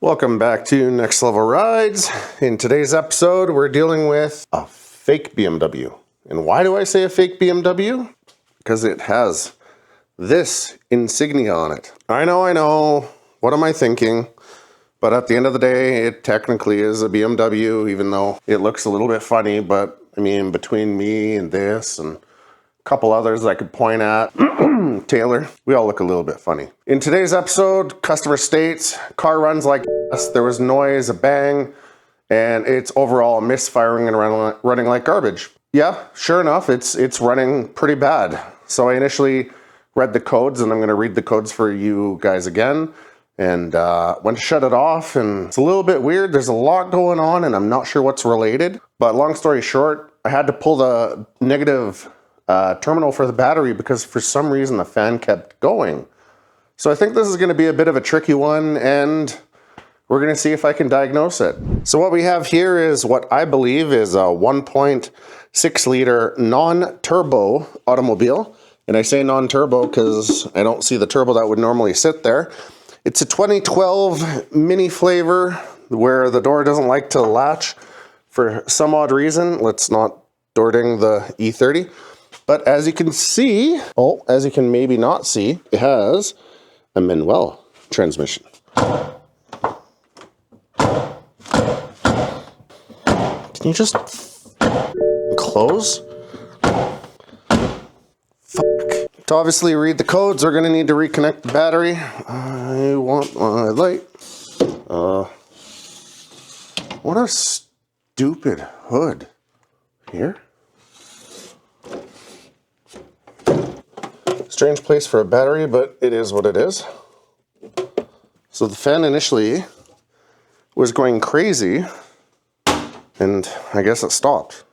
Welcome back to Next Level Rides. In today's episode, we're dealing with a fake BMW. And why do I say a fake BMW? Because it has this insignia on it. I know. What am I thinking? But at the end of the day, it technically is a BMW, even though it looks a little bit funny. But I mean, between me and this and a couple others I could point at, Taylor, we all look a little bit funny. In today's episode, customer states, car runs like this, there was noise, a bang, and it's overall misfiring and running like garbage. Yeah, sure enough, it's running pretty bad. So I initially read the codes, and I'm going to read the codes for you guys again, and went to shut it off, and it's a little bit weird. There's a lot going on, and I'm not sure what's related. But long story short, I had to pull the negative terminal for the battery because for some reason the fan kept going. So I think this is going to be a bit of a tricky one, and we're going to see if I can diagnose it. So what we have here is what I believe is a 1.6 liter non-turbo automobile. And I say non-turbo because I don't see the turbo that would normally sit there. It's a 2012 mini flavor where the door doesn't like to latch for some odd reason. Let's not door ding the E30. But as you can see, as you can maybe not see, it has a manual transmission. Can you just close? Fuck. To obviously read the codes, we're going to need to reconnect the battery. I want my light. What a stupid hood. Here? Strange place for a battery, but it is what it is. So the fan initially was going crazy, and I guess it stopped.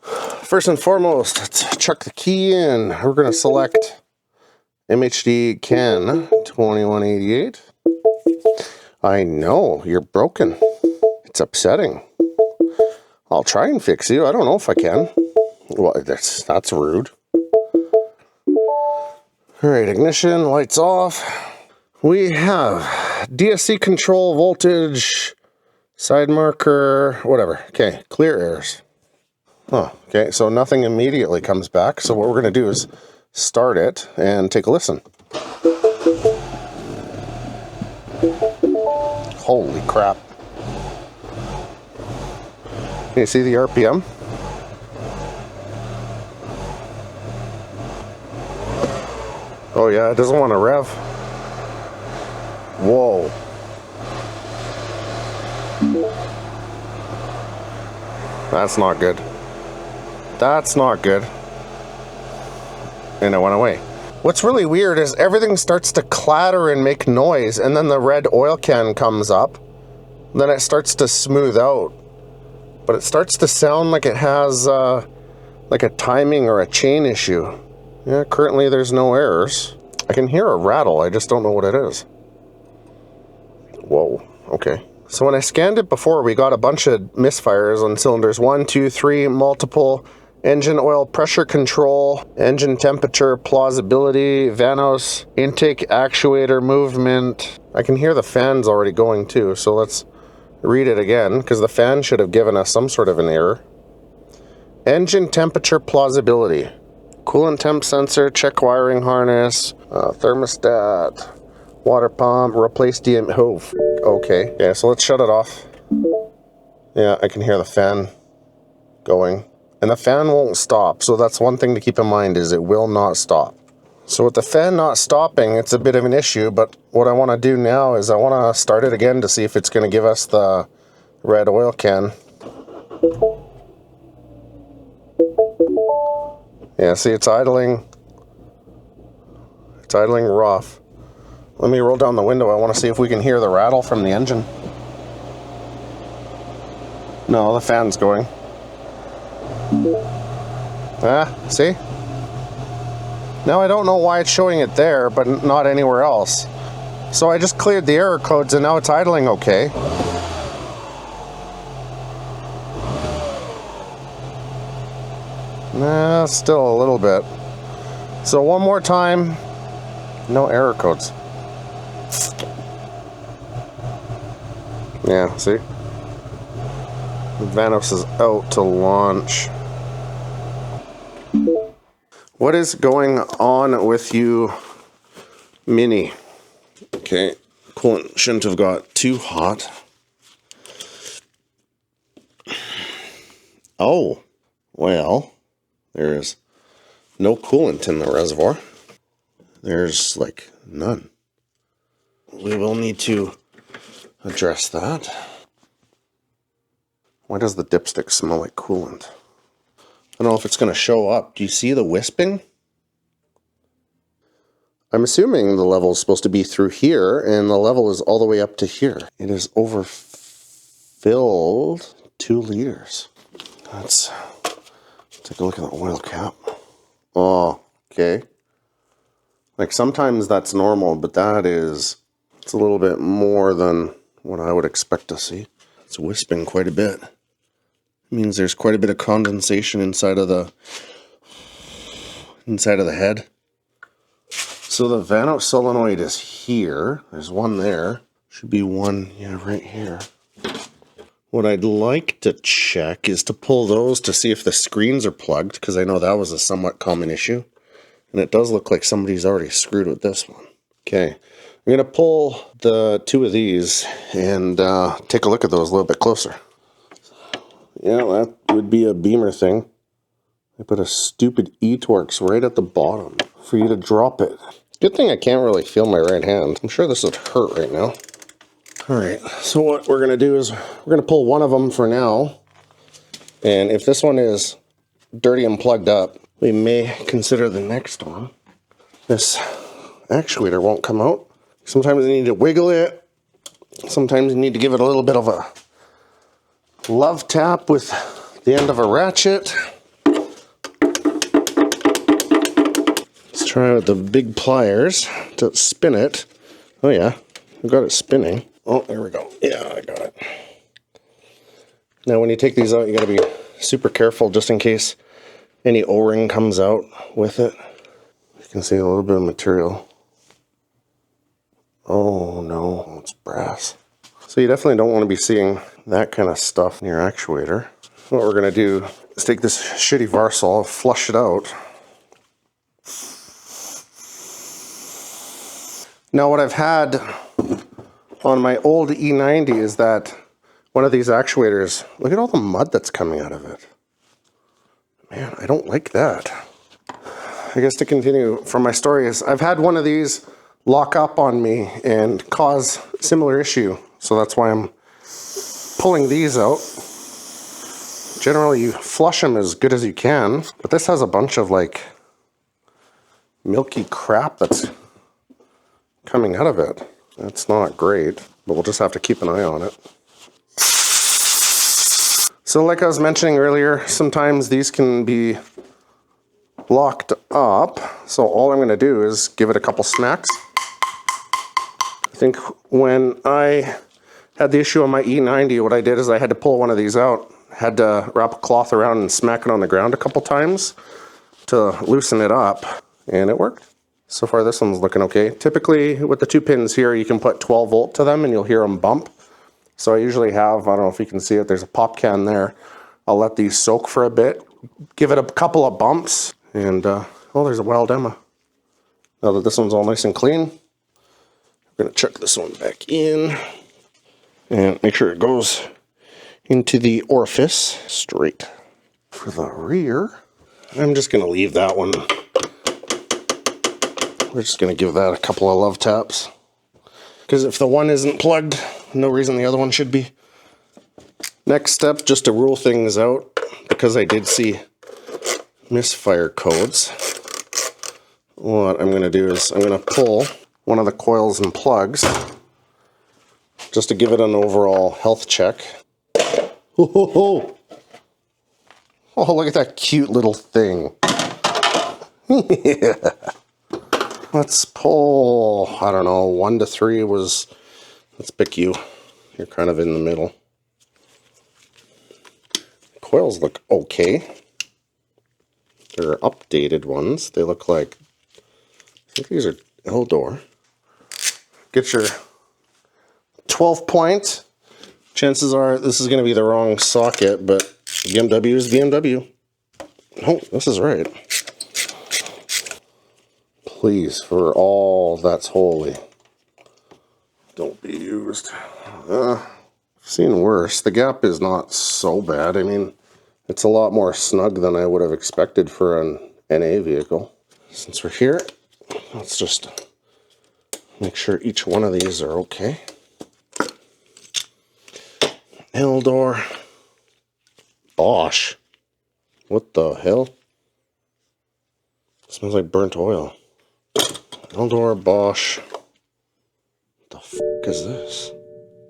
First and foremost, let's chuck the key in. We're going to select MHD CAN 2188. I know, you're broken. It's upsetting. I'll try and fix you. I don't know if I can. Well, that's rude. All right, ignition, lights off. We have DSC control, voltage, side marker, whatever. Okay, clear errors. Oh, okay, so nothing immediately comes back. So what we're going to do is start it and take a listen. Holy crap. Can you see the RPM? Oh yeah, it doesn't want to rev. Whoa. That's not good. That's not good. And it went away. What's really weird is everything starts to clatter and make noise, and then the red oil can comes up. Then it starts to smooth out. But it starts to sound like it has like a timing or a chain issue. Yeah, currently there's no errors. I can hear a rattle, I just don't know what it is. Whoa, okay. So when I scanned it before, we got a bunch of misfires on cylinders 1, 2, 3, multiple, engine oil pressure control, engine temperature, plausibility, Vanos, intake actuator movement. I can hear the fans already going too, so let's read it again, because the fan should have given us some sort of an error. Engine temperature plausibility. Coolant temp sensor, check wiring harness, thermostat, water pump, replace DM. Oh, okay. Yeah, so let's shut it off. Yeah, I can hear the fan going. And the fan won't stop, so that's one thing to keep in mind is it will not stop. So with the fan not stopping, it's a bit of an issue, but what I want to do now is I want to start it again to see if it's going to give us the red oil can. Yeah, see, it's idling. It's idling rough. Let me roll down the window. I want to see if we can hear the rattle from the engine. No, the fan's going. Ah, see? Now I don't know why it's showing it there, but not anywhere else. So I just cleared the error codes and now it's idling okay. Nah, still a little bit. So one more time. No error codes. Yeah, see? Vanos is out to launch. What is going on with you, Mini? Okay, coolant shouldn't have got too hot. Oh, well, there's no coolant in the reservoir. There's like none. We will need to address that. Why does the dipstick smell like coolant? I don't know if it's going to show up. Do you see the wisping? I'm assuming the level is supposed to be through here, and the level is all the way up to here. It is overfilled 2 liters. Let's take a look at the oil cap. Oh, okay. Like sometimes that's normal, but it's a little bit more than what I would expect to see. It's wisping quite a bit. It means there's quite a bit of condensation inside of the head. So the Vanos solenoid is here. There's one there. Should be one, yeah, right here. What I'd like to check is to pull those to see if the screens are plugged, because I know that was a somewhat common issue. And it does look like somebody's already screwed with this one. Okay, I'm going to pull the 2 of these and take a look at those a little bit closer. Yeah, that would be a Beamer thing. I put a stupid E-Torx right at the bottom for you to drop it. Good thing I can't really feel my right hand. I'm sure this would hurt right now. Alright, so what we're going to do is we're going to pull one of them for now. And if this one is dirty and plugged up, we may consider the next one. This actuator won't come out. Sometimes you need to wiggle it. Sometimes you need to give it a little bit of a love tap with the end of a ratchet. Let's try with the big pliers to spin it. Oh yeah, I've got it spinning. Oh, there we go. Yeah, I got it. Now when you take these out, you gotta be super careful just in case any O-ring comes out with it. You can see a little bit of material. Oh no, it's brass. So you definitely don't want to be seeing that kind of stuff in your actuator. What we're gonna do is take this shitty Varsol, flush it out. Now what I've had on my old E90 is that one of these actuators, look at all the mud that's coming out of it. Man, I don't like that. I guess to continue from my story is I've had one of these lock up on me and cause similar issue. So that's why I'm pulling these out. Generally you flush them as good as you can, but this has a bunch of like milky crap that's coming out of it. That's not great, but we'll just have to keep an eye on it. So like I was mentioning earlier, sometimes these can be locked up. So all I'm going to do is give it a couple smacks. I think when I had the issue on my E90, what I did is I had to pull one of these out. Had to wrap a cloth around and smack it on the ground a couple times to loosen it up, and it worked. So far this one's looking okay. Typically with the 2 pins here, you can put 12 volt to them and you'll hear them bump. So I usually have, I don't know if you can see it, there's a pop can there. I'll let these soak for a bit, give it a couple of bumps, and oh, there's a wild Emma. Now that this one's all nice and clean, I'm gonna chuck this one back in and make sure it goes into the orifice straight. For the rear, I'm just gonna leave that one. We're just gonna give that a couple of love taps. Because if the one isn't plugged, no reason the other one should be. Next step, just to rule things out, because I did see Misfire codes, what I'm going to do is I'm going to pull one of the coils and plugs just to give it an overall health check. Oh, look at that cute little thing. Yeah. Let's pull, I don't know, 1 to 3 was, let's pick you. You're kind of in the middle. Coils look okay. They're updated ones. They look like, I think these are Eldor. Get your 12 point Chances are this is going to be the wrong socket, but BMW is BMW. No, this is right. Please, for all that's holy, don't be used. I've seen worse. The gap is not so bad. I mean, it's a lot more snug than I would have expected for an NA vehicle. Since we're here, let's just make sure each one of these are okay. L-door. Bosch. What the hell? Smells like burnt oil. L-door, Bosch. What the f*** is this?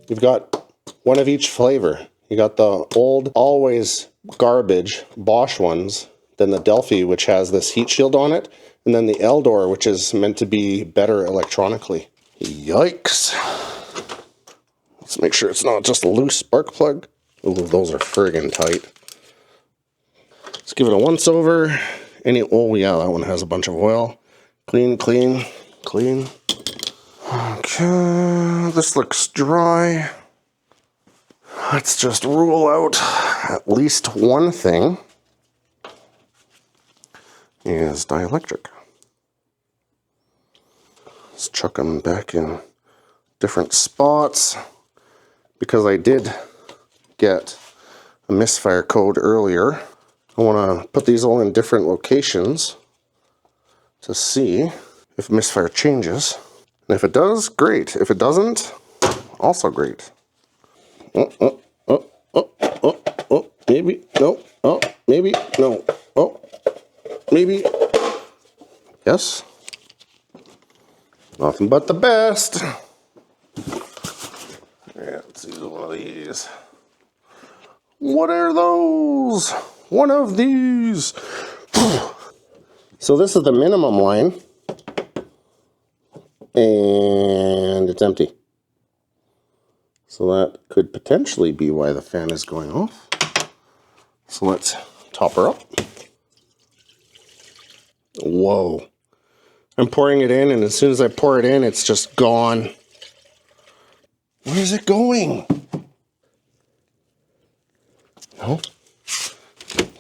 You've got one of each flavor. You got the old, always garbage Bosch ones, then the Delphi, which has this heat shield on it, and then the L-door, which is meant to be better electronically. Yikes. Let's make sure it's not just a loose spark plug. Ooh, those are friggin' tight. Let's give it a once over. Oh yeah, that one has a bunch of oil. Clean, clean, clean. Okay, this looks dry. Let's just rule out at least one thing is dielectric. Let's chuck them back in different spots. Because I did get a misfire code earlier, I want to put these all in different locations to see if misfire changes. And if it does, great. If it doesn't, also great. Maybe, no, maybe, no, maybe, yes. Nothing but the best. Let's use one of these. What are those? One of these. So this is the minimum line. And it's empty. So that could potentially be why the fan is going off. So let's top her up. Whoa. I'm pouring it in, and as soon as I pour it in, it's just gone. Where is it going? No.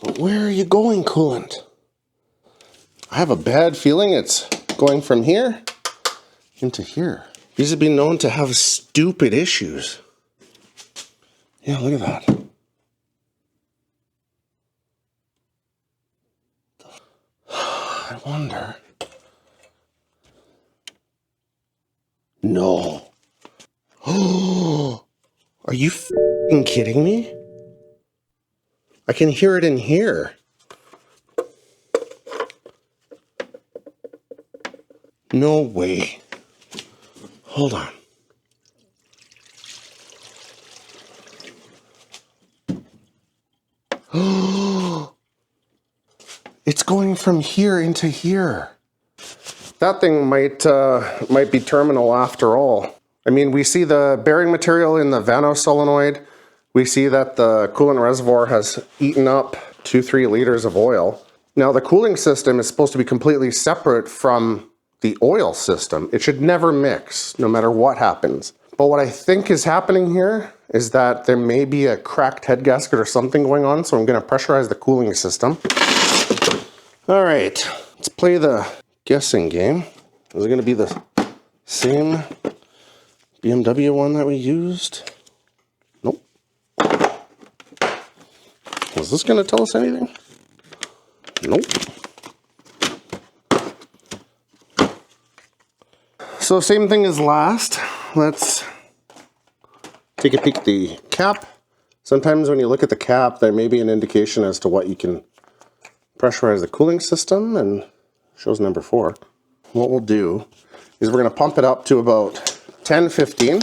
But where are you going, coolant? I have a bad feeling it's going from here into here. These have been known to have stupid issues. Yeah, look at that. I wonder. No. Oh, are you f***ing kidding me? I can hear it in here. No way. Hold on. Oh, it's going from here into here. That thing might be terminal after all. I mean, we see the bearing material in the Vanos solenoid. We see that the coolant reservoir has eaten up 2-3 liters of oil. Now, the cooling system is supposed to be completely separate from the oil system. It should never mix, no matter what happens. But what I think is happening here is that there may be a cracked head gasket or something going on, so I'm going to pressurize the cooling system. All right, let's play the guessing game. Is it going to be the same BMW one that we used? Nope. Is this going to tell us anything? Nope. So same thing as last. Let's take a peek at the cap. Sometimes when you look at the cap, there may be an indication as to what you can pressurize the cooling system, and it shows number 4. What we'll do is we're going to pump it up to about 10-15.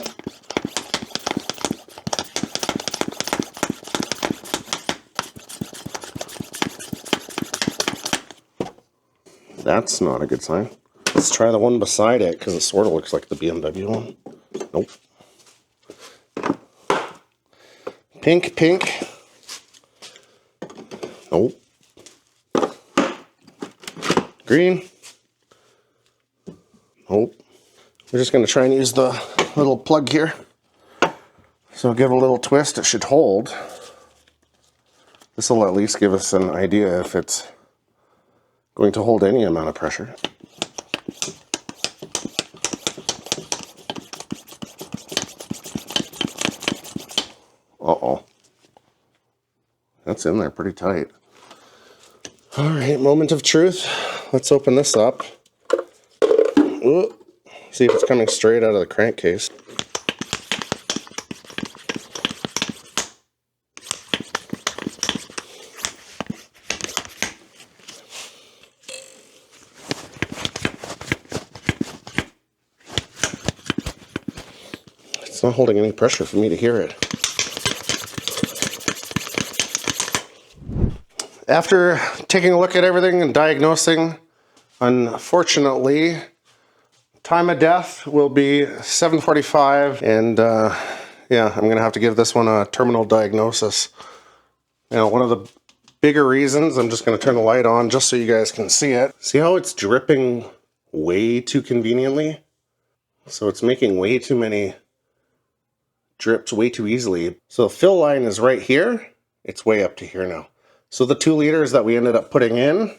That's not a good sign. Let's try the one beside it, because it sort of looks like the BMW one. Nope. Pink, pink. Nope. Green. Nope. We're just going to try and use the little plug here. So give it a little twist, it should hold. This will at least give us an idea if it's going to hold any amount of pressure. Uh-oh. That's in there pretty tight. All right, moment of truth. Let's open this up. Ooh. See if it's coming straight out of the crankcase. It's not holding any pressure for me to hear it. After taking a look at everything and diagnosing, unfortunately, time of death will be 7:45, and yeah, I'm gonna have to give this one a terminal diagnosis. Now, one of the bigger reasons, I'm just gonna turn the light on just so you guys can see it. See how it's dripping way too conveniently? So it's making way too many drips way too easily. So the fill line is right here. It's way up to here now. So the 2 liters that we ended up putting in,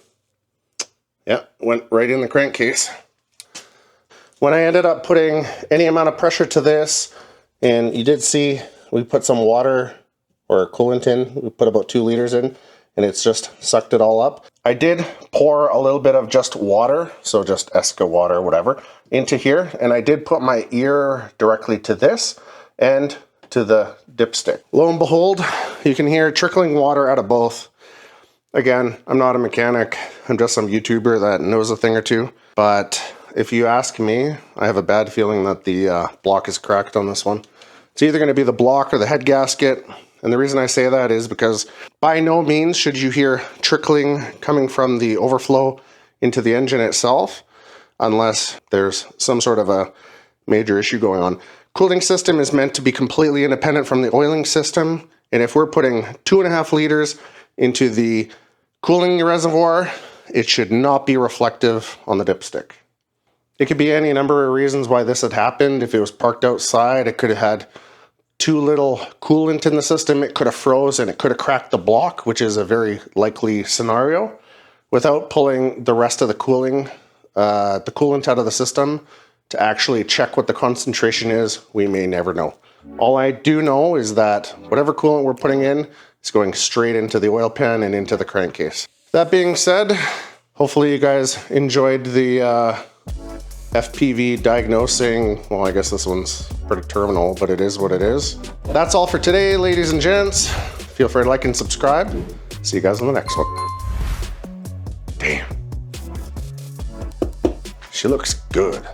yeah, went right in the crankcase. When I ended up putting any amount of pressure to this, and you did see we put some water or coolant in, we put about 2 liters in, and it's just sucked it all up. I did pour a little bit of just water, so just Esca water, whatever, into here, and I did put my ear directly to this and to the dipstick. Lo and behold, you can hear trickling water out of both. Again, I'm not a mechanic, I'm just some YouTuber that knows a thing or two, but if you ask me, I have a bad feeling that the block is cracked on this one. It's either going to be the block or the head gasket, and the reason I say that is because by no means should you hear trickling coming from the overflow into the engine itself, unless there's some sort of a major issue going on. Cooling system is meant to be completely independent from the oiling system, and if we're putting 2.5 liters into the cooling reservoir, it should not be reflective on the dipstick. It could be any number of reasons why this had happened. If it was parked outside, it could have had too little coolant in the system, it could have froze and it could have cracked the block, which is a very likely scenario. Without pulling the rest of the coolant out of the system to actually check what the concentration is, we may never know. All I do know is that whatever coolant we're putting in is going straight into the oil pan and into the crankcase. That being said, hopefully you guys enjoyed the FPV diagnosing. Well, I guess this one's pretty terminal, but it is what it is. That's all for today, ladies and gents. Feel free to like and subscribe. See you guys on the next one. Damn. She looks good.